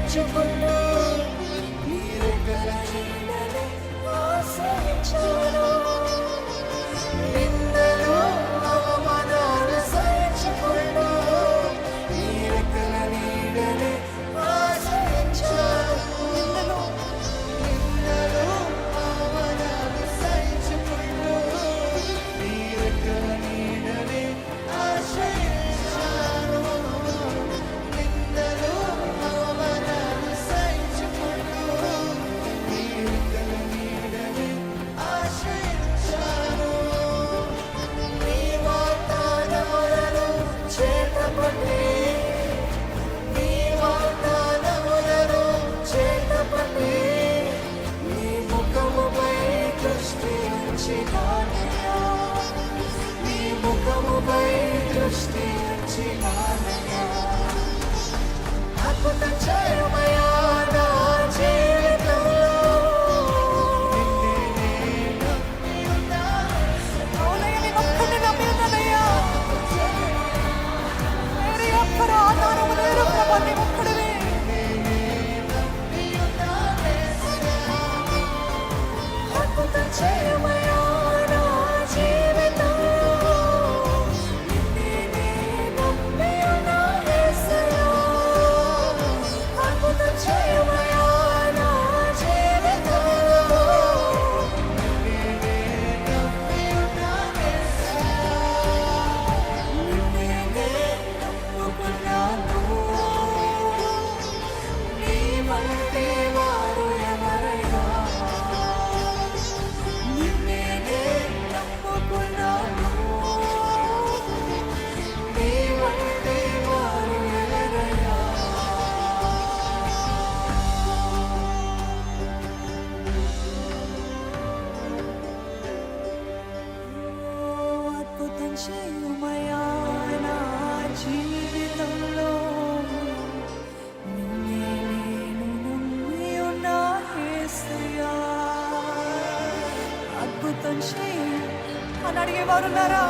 తప్పించుకుంటూ నీ రెక్కల నీడనే ఆశ్రయించాను. నిందలు అవమానాలు సహించుకుంటూ నీ రెక్కల నీడనే ఆశ్రయించాను. నిందలు అవమానాలు సహించుకుంటూ నీ రెక్కల నీడనే ఆశ్రయించాను. నిందలు అవమానాలు సహించుకుంటూ నీ రెక్కల నీడనే ఆశ్రయించాను. నీ వాగ్దానములను చేతపట్టి నీ వాగ్దానములను చేతపట్టి నీ ముఖముపై దృష్టి ఉంచినానయ్యా. నీ ముఖముపై దృష్టి ఉంచినానయ్యా. అద్భుతం చేయమయ్యా నా జీవితంలో. నిన్నే నమ్మి ఉన్నాను. అవునయ్య, నేను ఒక్కడిని నమ్మి ఉన్నానయ్యా. వేరే ఒక్కరు ఆధారము లేరు ప్రభా, నీ ఒక్కడివే. నమ్మి ఉన్నానేసయ్యా. అద్భుతం చేయమయ్యా నా జీవితంలో. నిన్నే నమ్మి ఉన్నానేసయ్యా. అద్భుతం చేయమయ్యా నా జీవితంలో. నిన్నే నమ్మి ఉన్నానేసయ్యా. నిన్నే నమ్ముకున్నాను. నీ వంటి వారు ఎవరైనా. నిన్నే నమ్ముకున్నాను. నీ వంటి వారు ఎవరైనా. అద్భుతం చేయుమయ్యా నా జీవితంలో. నిన్నే నేను నమ్మి ఉన్నా యేసయ్యా. అద్భుతం చేయి అని అడిగేవారున్నారా?